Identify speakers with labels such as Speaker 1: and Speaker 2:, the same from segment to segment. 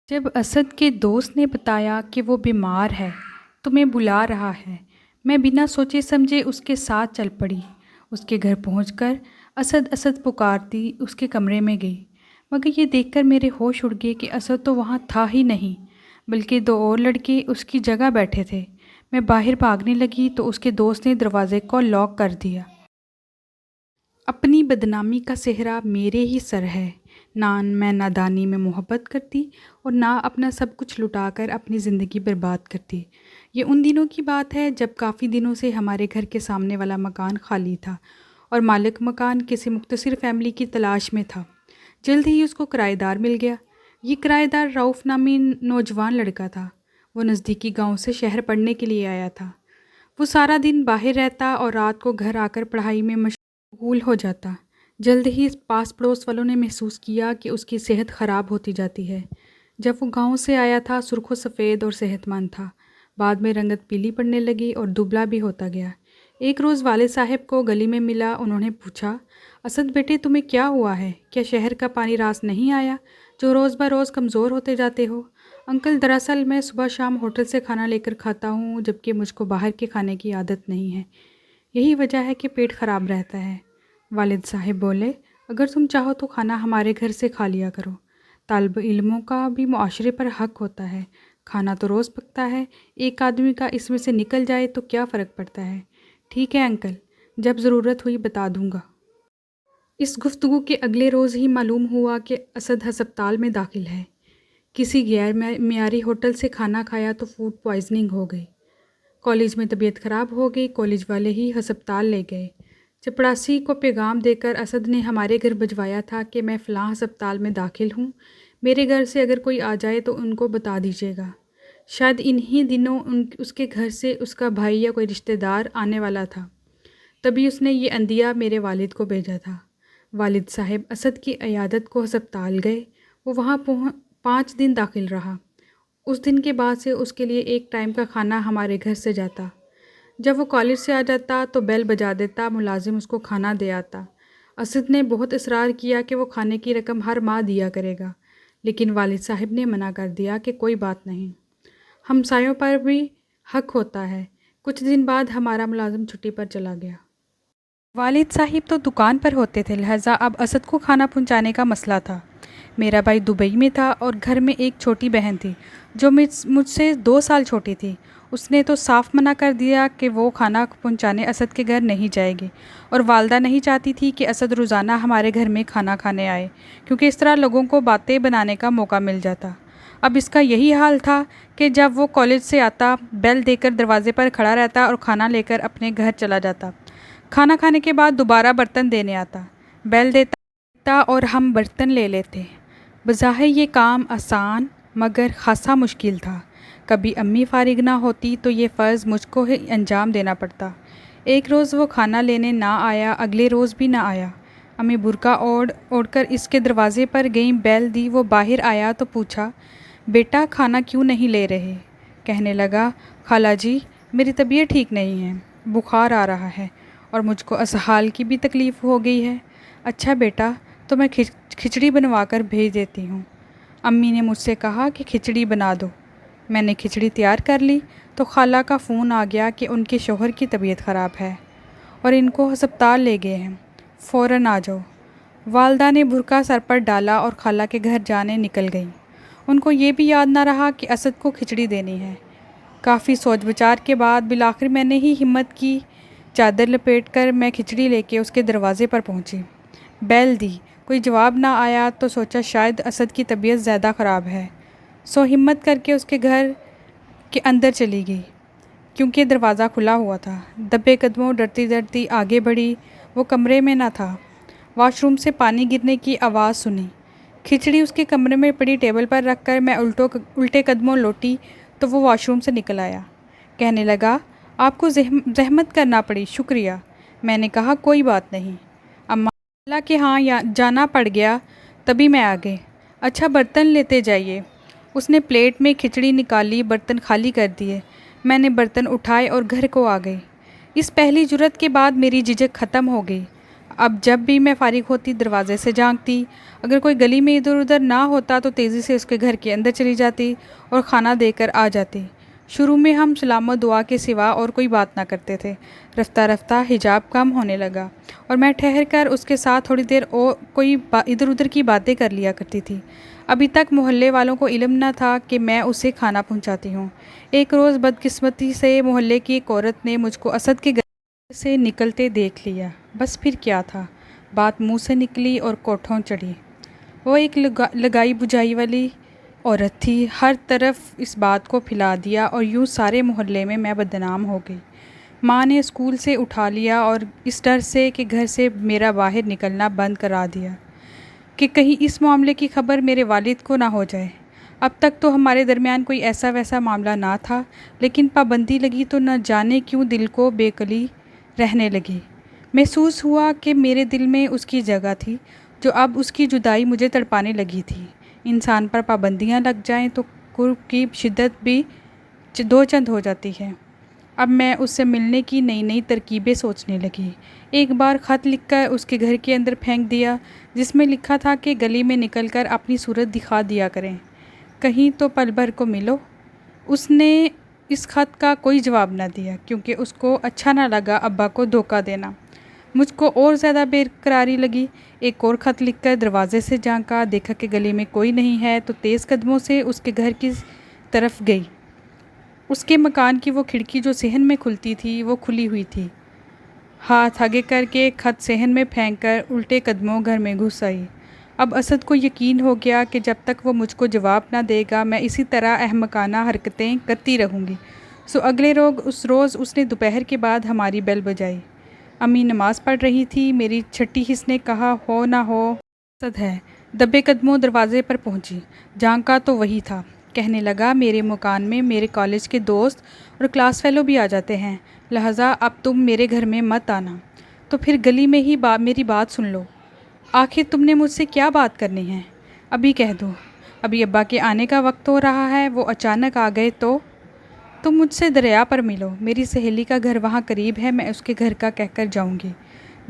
Speaker 1: جب اسد کے دوست نے بتایا کہ وہ بیمار ہے، تمہیں بلا رہا ہے، میں بنا سوچے سمجھے اس کے ساتھ چل پڑی۔ اس کے گھر پہنچ کر اسد اسد پکارتی اس کے کمرے میں گئی، مگر یہ دیکھ کر میرے ہوش اڑ گئے کہ اسد تو وہاں تھا ہی نہیں، بلکہ دو اور لڑکے اس کی جگہ بیٹھے تھے۔ میں باہر بھاگنے لگی تو اس کے دوست نے دروازے کو لاک کر دیا۔ اپنی بدنامی کا صحرا میرے ہی سر ہے۔ نہ میں نادانی میں محبت کرتی اور نہ اپنا سب کچھ لٹا کر اپنی زندگی برباد کرتی۔ یہ ان دنوں کی بات ہے جب کافی دنوں سے ہمارے گھر کے سامنے والا مکان خالی تھا اور مالک مکان کسی مختصر فیملی کی تلاش میں تھا۔ جلد ہی اس کو کرایہ دار مل گیا۔ یہ کرایہ دار رؤف نامی نوجوان لڑکا تھا۔ وہ نزدیکی گاؤں سے شہر پڑھنے کے لیے آیا تھا۔ وہ سارا دن باہر رہتا اور رات کو گھر آ کر پڑھائی میں مشغول ہو جاتا۔ جلد ہی پاس پڑوس والوں نے محسوس کیا کہ اس کی صحت خراب ہوتی جاتی ہے۔ جب وہ گاؤں سے آیا تھا سرخ و سفید اور صحت مند تھا، بعد میں رنگت پیلی پڑنے لگی اور دبلا بھی ہوتا گیا۔ ایک روز والد صاحب کو گلی میں ملا۔ انہوں نے پوچھا، اسد بیٹے تمہیں کیا ہوا ہے؟ کیا شہر کا پانی راس نہیں آیا جو روز بروز کمزور ہوتے جاتے ہو؟ انکل دراصل میں صبح شام ہوٹل سے کھانا لے کر کھاتا ہوں، جبکہ مجھ کو باہر کے کھانے کی عادت نہیں ہے۔ یہی وجہ ہے کہ پیٹ خراب رہتا ہے۔ والد صاحب بولے، اگر تم چاہو تو کھانا ہمارے گھر سے کھا لیا کرو۔ طالب علموں کا بھی معاشرے پر حق ہوتا ہے۔ کھانا تو روز پکتا ہے، ایک آدمی کا اس میں سے نکل جائے تو کیا فرق پڑتا ہے؟ ٹھیک ہے انکل، جب ضرورت ہوئی بتا دوں گا۔ اس گفتگو کے اگلے روز ہی معلوم ہوا کہ اسد ہسپتال میں داخل ہے۔ کسی غیر معیاری ہوٹل سے کھانا کھایا تو فوڈ پوائزننگ ہو گئی۔ کالج میں طبیعت خراب ہو گئی، کالج والے ہی ہسپتال لے گئے۔ چپڑاسی کو پیغام دے کر اسد نے ہمارے گھر بھجوایا تھا کہ میں فلاں ہسپتال میں داخل ہوں، میرے گھر سے اگر کوئی آ جائے تو ان کو بتا دیجیے گا۔ شاید انہی دنوں اس کے گھر سے اس کا بھائی یا کوئی رشتہ دار آنے والا تھا، تبھی اس نے یہ عندیہ میرے والد کو بھیجا تھا۔ والد صاحب اسد کی عیادت کو ہسپتال گئے۔ وہ وہاں 5 دن داخل رہا۔ اس دن کے بعد سے اس کے لیے ایک ٹائم کا کھانا ہمارے گھر سے جاتا۔ جب وہ کالج سے آ جاتا تو بیل بجا دیتا، ملازم اس کو کھانا دے آتا۔ اسد نے بہت اصرار کیا کہ وہ کھانے کی رقم ہر ماہ دیا کرے گا، لیکن والد صاحب نے منع کر دیا کہ کوئی بات نہیں، ہمسایوں پر بھی حق ہوتا ہے۔ کچھ دن بعد ہمارا ملازم چھٹی پر چلا گیا۔ والد صاحب تو دکان پر ہوتے تھے، لہٰذا اب اسد کو کھانا پہنچانے کا مسئلہ تھا۔ میرا بھائی دبئی میں تھا اور گھر میں ایک چھوٹی بہن تھی جو مجھ سے 2 سال چھوٹی تھی۔ اس نے تو صاف منع کر دیا کہ وہ کھانا پہنچانے اسد کے گھر نہیں جائے گی، اور والدہ نہیں چاہتی تھی کہ اسد روزانہ ہمارے گھر میں کھانا کھانے آئے، کیونکہ اس طرح لوگوں کو باتیں بنانے کا موقع مل جاتا۔ اب اس کا یہی حال تھا کہ جب وہ کالج سے آتا، بیل دے کر دروازے پر کھڑا رہتا اور کھانا لے کر اپنے گھر چلا جاتا۔ کھانا کھانے کے بعد دوبارہ برتن دینے آتا، بیل دیتا اور ہم برتن لے لیتے۔ بظاہر یہ کام آسان مگر خاصا مشکل تھا۔ کبھی امی فارغ نہ ہوتی تو یہ فرض مجھ کو ہی انجام دینا پڑتا۔ ایک روز وہ کھانا لینے نہ آیا، اگلے روز بھی نہ آیا۔ امی برقع اوڑھ کر اس کے دروازے پر گئیں، بیل دی، وہ باہر آیا تو پوچھا، بیٹا کھانا کیوں نہیں لے رہے؟ کہنے لگا، خالہ جی میری طبیعت ٹھیک نہیں ہے، بخار آ رہا ہے اور مجھ کو اسہال کی بھی تکلیف ہو گئی ہے۔ اچھا بیٹا تو میں کھچڑی بنوا کر بھیج دیتی ہوں۔ امی نے مجھ سے کہا کہ کھچڑی بنا دو۔ میں نے کھچڑی تیار کر لی تو خالہ کا فون آ گیا کہ ان کے شوہر کی طبیعت خراب ہے اور ان کو ہسپتال لے گئے ہیں، فوراً آ جاؤ۔ والدہ نے برقع سر پر ڈالا اور خالہ کے گھر جانے نکل گئیں۔ ان کو یہ بھی یاد نہ رہا کہ اسد کو کھچڑی دینی ہے۔ کافی سوچ بچار کے بعد بالآخر میں نے ہی ہمت کی، چادر لپیٹ کر میں کھچڑی لے کے اس کے دروازے پر پہنچی۔ بیل دی، کوئی جواب نہ آیا تو سوچا شاید اسد کی طبیعت زیادہ خراب ہے، سو ہمت کر کے اس کے گھر کے اندر چلی گئی، کیونکہ دروازہ کھلا ہوا تھا۔ دبے قدموں ڈرتی ڈرتی آگے بڑھی، وہ کمرے میں نہ تھا۔ واش روم سے پانی گرنے کی آواز سنی۔ کھچڑی اس کے کمرے میں پڑی ٹیبل پر رکھ کر میں الٹے قدموں لوٹی تو وہ واش روم سے نکل آیا۔ کہنے لگا، آپ کو زحمت کرنا پڑی، شکریہ۔ میں نے کہا، کوئی بات نہیں اماں، اللہ کے ہاں جانا پڑ گیا تبھی میں آ گئی۔ اچھا برتن لیتے جائیے۔ اس نے پلیٹ میں کھچڑی نکالی، برتن خالی کر دیے۔ میں نے برتن اٹھائے اور گھر کو آ گئی۔ اس پہلی جرأت کے بعد میری جھجک ختم ہو گئی۔ اب جب بھی میں فارغ ہوتی دروازے سے جھانکتی، اگر کوئی گلی میں ادھر ادھر نہ ہوتا تو تیزی سے اس کے گھر کے اندر چلی جاتی اور کھانا دے کر آ جاتی۔ شروع میں ہم سلام و دعا کے سوا اور کوئی بات نہ کرتے تھے۔ رفتہ رفتہ حجاب کم ہونے لگا اور میں ٹھہر کر اس کے ساتھ تھوڑی دیر اور کوئی ادھر ادھر کی باتیں کر لیا کرتی تھی۔ ابھی تک محلے والوں کو علم نہ تھا کہ میں اسے کھانا پہنچاتی ہوں۔ ایک روز بدقسمتی سے محلے کی ایک عورت نے مجھ کو اسد کے گھر سے نکلتے دیکھ لیا۔ بس پھر کیا تھا، بات منہ سے نکلی اور کوٹھوں چڑھی۔ وہ ایک لگائی بجھائی والی عورت تھی، ہر طرف اس بات کو پھیلا دیا اور یوں سارے محلے میں بدنام ہو گئی۔ ماں نے اسکول سے اٹھا لیا اور اس ڈر سے کہ گھر سے میرا باہر نکلنا بند کرا دیا کہ کہیں اس معاملے کی خبر میرے والد کو نہ ہو جائے۔ اب تک تو ہمارے درمیان کوئی ایسا ویسا معاملہ نہ تھا، لیکن پابندی لگی تو نہ جانے کیوں دل کو بےقلی رہنے لگی۔ محسوس ہوا کہ میرے دل میں اس کی جگہ تھی، جو اب اس کی جدائی مجھے تڑپانے لگی تھی۔ انسان پر پابندیاں لگ جائیں تو قرب کی شدت بھی دو چند ہو جاتی ہے۔ اب میں اس سے ملنے کی نئی نئی ترکیبیں سوچنے لگی۔ ایک بار خط لکھ کر اس کے گھر کے اندر پھینک دیا، جس میں لکھا تھا کہ گلی میں نکل کر اپنی صورت دکھا دیا کریں، کہیں تو پل بھر کو ملو۔ اس نے اس خط کا کوئی جواب نہ دیا، کیونکہ اس کو اچھا نہ لگا ابا کو دھوکہ دینا۔ مجھ کو اور زیادہ بے قراری لگی۔ ایک اور خط لکھ کر دروازے سے جھانکا، دیکھا کہ گلی میں کوئی نہیں ہے تو تیز قدموں سے اس کے گھر کی طرف گئی۔ اس کے مکان کی وہ کھڑکی جو صحن میں کھلتی تھی وہ کھلی ہوئی تھی۔ ہاتھ آگے کر کے خط صحن میں پھینک کر الٹے قدموں گھر میں گھس آئی۔ اب اسد کو یقین ہو گیا کہ جب تک وہ مجھ کو جواب نہ دے گا میں اسی طرح احمقانہ حرکتیں کرتی رہوں گی۔ سو اگلے روز اس نے دوپہر کے بعد ہماری بیل بجائی۔ امی نماز پڑھ رہی تھی۔ میری چھٹی حس نے کہا ہو نہ ہو اسد ہے۔ دبے قدموں دروازے پر پہنچی، جھانکا تو وہی تھا۔ کہنے لگا میرے مکان میں میرے کالج کے دوست اور کلاس فیلو بھی آ جاتے ہیں، لہٰذا اب تم میرے گھر میں مت آنا، تو پھر گلی میں ہی میری بات سن لو۔ آخر تم نے مجھ سے کیا بات کرنی ہے، ابھی کہہ دو۔ ابھی ابا کے آنے کا وقت ہو رہا ہے، وہ اچانک آ گئے تو تم مجھ سے دریا پر ملو۔ میری سہیلی کا گھر وہاں قریب ہے، میں اس کے گھر کا کہہ کر جاؤں گی۔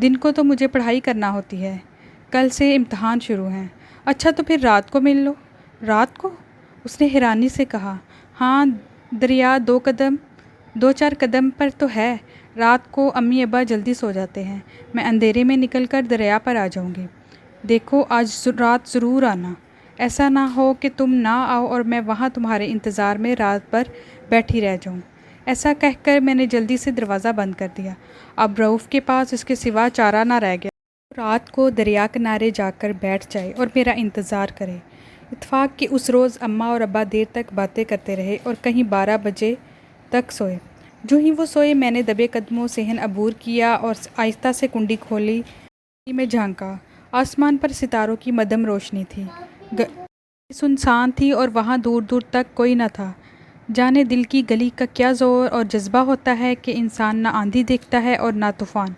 Speaker 1: دن کو تو مجھے پڑھائی کرنا ہوتی ہے، کل سے امتحان شروع ہیں۔ اچھا تو پھر رات کو مل لو۔ رات کو؟ اس نے حیرانی سے کہا۔ ہاں، دریا دو چار قدم پر تو ہے۔ رات کو امی ابا جلدی سو جاتے ہیں، میں اندھیرے میں نکل کر دریا پر آ جاؤں گی۔ دیکھو آج رات ضرور آنا، ایسا نہ ہو کہ تم نہ آؤ اور میں وہاں تمہارے انتظار میں رات بھر بیٹھی رہ جاؤں۔ ایسا کہہ کر میں نے جلدی سے دروازہ بند کر دیا۔ اب رؤف کے پاس اس کے سوا چارہ نہ رہ گیا۔ رات کو دریا کنارے جا کر بیٹھ جائے اور میرا انتظار کرے۔ اتفاق کہ اس روز اماں اور ابا دیر تک باتیں کرتے رہے اور کہیں 12 بجے تک سوئے۔ جو ہی وہ سوئے میں نے دبے قدموں صحن عبور کیا اور آہستہ سے کنڈی کھولی، گلی میں جھانکا۔ آسمان پر ستاروں کی مدھم روشنی تھی، سنسان تھی اور وہاں دور دور تک کوئی نہ تھا۔ جانے دل کی گلی کا کیا زور اور جذبہ ہوتا ہے کہ انسان نہ آندھی دیکھتا ہے اور نہ طوفان،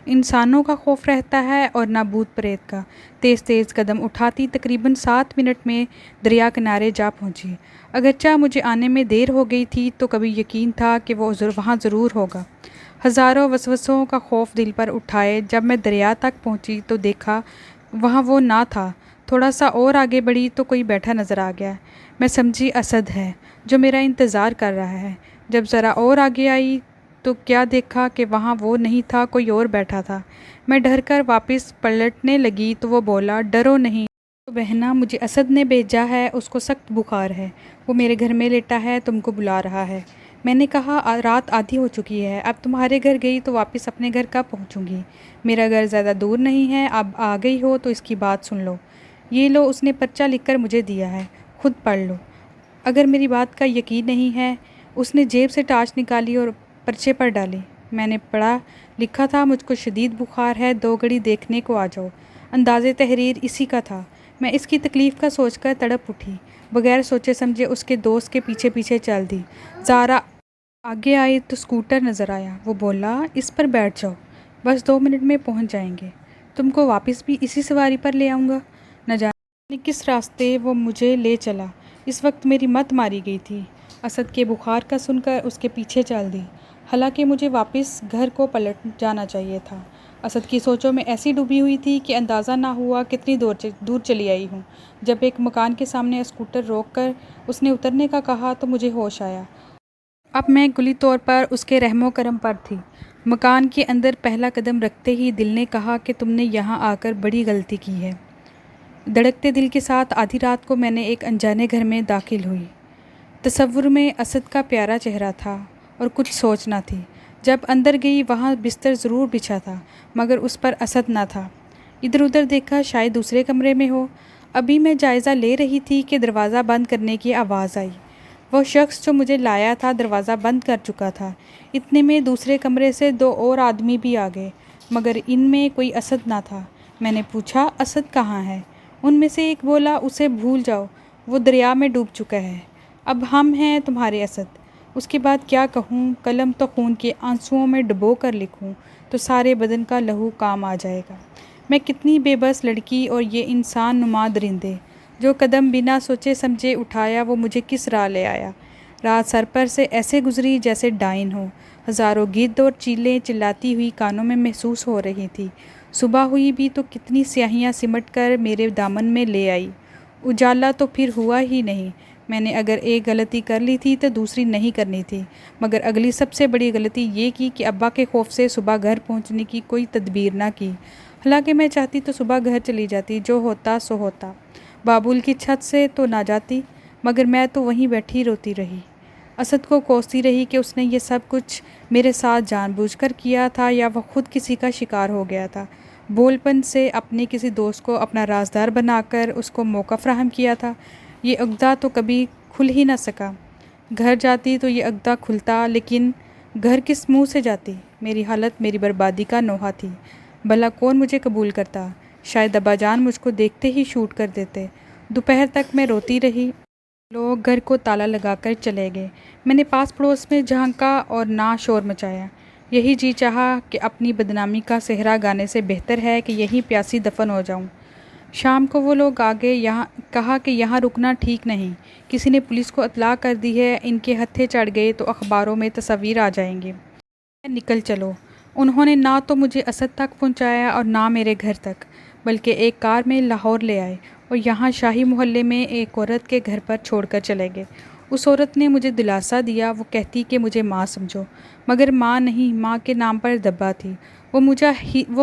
Speaker 1: انسانوں کا خوف رہتا ہے اور نہ بھوت پریت کا۔ تیز تیز قدم اٹھاتی تقریباً 7 منٹ میں دریا کنارے جا پہنچی۔ اگرچہ مجھے آنے میں دیر ہو گئی تھی تو کبھی یقین تھا کہ وہ وہاں ضرور ہوگا۔ ہزاروں وسوسوں کا خوف دل پر اٹھائے جب میں دریا تک پہنچی تو دیکھا وہاں وہ نہ تھا۔ تھوڑا سا اور آگے بڑھی تو کوئی بیٹھا نظر آ گیا۔ میں سمجھی اسد ہے جو میرا انتظار کر رہا ہے۔ جب ذرا اور آگے آئی تو کیا دیکھا کہ وہاں وہ نہیں تھا، کوئی اور بیٹھا تھا۔ میں ڈر کر واپس پلٹنے لگی تو وہ بولا ڈرو نہیں تو بہنا، مجھے اسد نے بھیجا ہے، اس کو سخت بخار ہے، وہ میرے گھر میں لیٹا ہے، تم کو بلا رہا ہے۔ میں نے کہا رات آدھی ہو چکی ہے، اب تمہارے گھر گئی تو واپس اپنے گھر کب پہنچوں گی؟ میرا گھر زیادہ دور نہیں ہے، اب آ گئی ہو تو اس کی بات سن لو۔ یہ لو، اس نے پرچہ لکھ کر مجھے دیا ہے، خود پڑھ لو۔ اگر میری بات کا یقین نہیں ہے۔ اس نے جیب سے ٹارچ نکالی اور پرچے پر ڈالی۔ میں نے پڑھا، لکھا تھا مجھ کو شدید بخار ہے، 2 گھڑی دیکھنے کو آ جاؤ۔ انداز تحریر اسی کا تھا۔ میں اس کی تکلیف کا سوچ کر تڑپ اٹھی، بغیر سوچے سمجھے اس کے دوست کے پیچھے پیچھے چل دی۔ زارا آگے آئی تو اسکوٹر نظر آیا، وہ بولا اس پر بیٹھ جاؤ، بس 2 منٹ میں پہنچ جائیں گے، تم کو واپس بھی اسی سواری پر لے آؤں گا۔ نہ جانے کس راستے وہ مجھے لے چلا۔ اس وقت میری مت ماری گئی تھی۔ اسد کے بخار کا سن کر اس کے پیچھے چل دی، حالانکہ مجھے واپس گھر کو پلٹ جانا چاہیے تھا۔ اسد کی سوچوں میں ایسی ڈوبی ہوئی تھی کہ اندازہ نہ ہوا کتنی دور چلی آئی ہوں۔ جب ایک مکان کے سامنے اسکوٹر روک کر اس نے اترنے کا کہا تو مجھے ہوش آیا۔ اب میں کلی طور پر اس کے رحم و کرم پر تھی۔ مکان کے اندر پہلا قدم رکھتے ہی دل نے کہا کہ تم نے یہاں آ کر بڑی غلطی کی ہے۔ دھڑکتے دل کے ساتھ آدھی رات کو میں نے ایک انجانے گھر میں داخل ہوئی۔ تصور میں اسد کا پیارا چہرہ تھا اور کچھ سوچ نہ تھی۔ جب اندر گئی وہاں بستر ضرور بچھا تھا مگر اس پر اسد نہ تھا۔ ادھر ادھر دیکھا شاید دوسرے کمرے میں ہو۔ ابھی میں جائزہ لے رہی تھی کہ دروازہ بند کرنے کی آواز آئی۔ وہ شخص جو مجھے لایا تھا دروازہ بند کر چکا تھا۔ اتنے میں دوسرے کمرے سے 2 اور آدمی بھی آ گئے مگر ان میں کوئی اسد نہ تھا۔ میں نے پوچھا اسد کہاں ہے؟ ان میں سے ایک بولا اسے بھول جاؤ، وہ دریا میں ڈوب چکا ہے، اب ہم ہیں تمہارے اسد۔ اس کے بعد کیا کہوں؟ قلم تو خون کے آنسوؤں میں ڈبو کر لکھوں تو سارے بدن کا لہو کام آ جائے گا۔ میں کتنی بے بس لڑکی اور یہ انسان نما درندے، جو قدم بنا سوچے سمجھے اٹھایا وہ مجھے کس راہ لے آیا۔ رات سر پر سے ایسے گزری جیسے ڈائن ہو۔ ہزاروں گدھ اور چیلیں چلاتی ہوئی کانوں میں محسوس ہو رہی تھی۔ صبح ہوئی بھی تو کتنی سیاہیاں سمٹ کر میرے دامن میں لے آئی۔ اجالا تو پھر ہوا ہی نہیں۔ میں نے اگر ایک غلطی کر لی تھی تو دوسری نہیں کرنی تھی، مگر اگلی سب سے بڑی غلطی یہ کی کہ ابا کے خوف سے صبح گھر پہنچنے کی کوئی تدبیر نہ کی۔ حالانکہ میں چاہتی تو صبح گھر چلی جاتی، جو ہوتا سو ہوتا۔ بابول کی چھت سے تو نہ جاتی، مگر میں تو وہیں بیٹھی روتی رہی۔ اسد کو کوستی رہی کہ اس نے یہ سب کچھ میرے ساتھ جان بوجھ کر کیا تھا یا وہ خود کسی کا شکار ہو گیا تھا۔ بول پن سے اپنے کسی دوست کو اپنا رازدار بنا کر اس کو موقع فراہم کیا تھا۔ یہ عقدہ تو کبھی کھل ہی نہ سکا۔ گھر جاتی تو یہ عقدہ کھلتا، لیکن گھر کس منہ سے جاتی؟ میری حالت میری بربادی کا نوحہ تھی۔ بھلا کون مجھے قبول کرتا؟ شاید ابا جان مجھ کو دیکھتے ہی شوٹ کر دیتے۔ دوپہر تک میں روتی رہی۔ لوگ گھر کو تالا لگا کر چلے گئے۔ میں نے پاس پڑوس میں جھانکا اور نہ شور مچایا۔ یہی جی چاہا کہ اپنی بدنامی کا صحرا گانے سے بہتر ہے کہ یہیں پیاسی دفن ہو جاؤں۔ شام کو وہ لوگ آگے کہا کہ یہاں رکنا ٹھیک نہیں، کسی نے پولیس کو اطلاع کر دی ہے، ان کے ہتھے چڑھ گئے تو اخباروں میں تصاویر آ جائیں گی۔ نکل چلو۔ انہوں نے نہ تو مجھے اسد تک پہنچایا اور نہ میرے گھر تک، بلکہ ایک کار میں لاہور لے آئے اور یہاں شاہی محلے میں ایک عورت کے گھر پر چھوڑ کر چلے گئے۔ اس عورت نے مجھے دلاسا دیا، وہ کہتی کہ مجھے ماں سمجھو، مگر ماں نہیں، ماں کے نام پر دبا تھی۔ وہ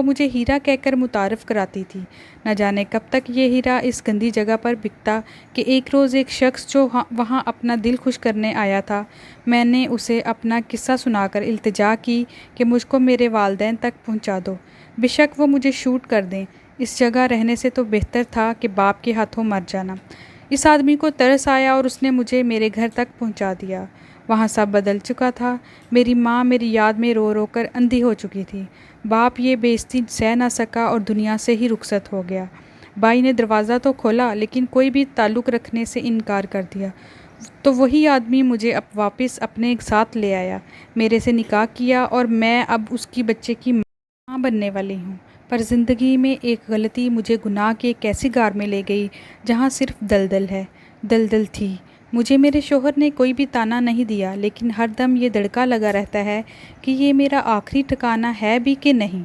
Speaker 1: مجھے ہیرا کہہ کر متعارف کراتی تھی۔ نہ جانے کب تک یہ ہیرا اس گندی جگہ پر بکتا کہ ایک روز ایک شخص جو وہاں اپنا دل خوش کرنے آیا تھا، میں نے اسے اپنا قصہ سنا کر التجا کی کہ مجھ کو میرے والدین تک پہنچا دو، بے شک وہ مجھے شوٹ کر دیں، اس جگہ رہنے سے تو بہتر تھا کہ باپ کے ہاتھوں مر جانا۔ اس آدمی کو ترس آیا اور اس نے مجھے میرے گھر تک پہنچا دیا۔ وہاں سب بدل چکا تھا۔ میری ماں میری یاد میں رو رو کر اندھی ہو چکی تھی۔ باپ یہ بے عزتی سہ نہ سکا اور دنیا سے ہی رخصت ہو گیا۔ بھائی نے دروازہ تو کھولا لیکن کوئی بھی تعلق رکھنے سے انکار کر دیا، تو وہی آدمی مجھے اب واپس اپنے ساتھ لے آیا، میرے سے نکاح کیا اور میں اب اس کی بچے کی ماں بننے والی ہوں۔ پر زندگی میں ایک غلطی مجھے گناہ کی ایک ایسی غار میں لے گئی جہاں صرف دلدل ہے۔ دلدل تھی۔ مجھے میرے شوہر نے کوئی بھی طعنہ نہیں دیا، لیکن ہر دم یہ دڑکا لگا رہتا ہے کہ یہ میرا آخری ٹھکانہ ہے بھی کہ نہیں۔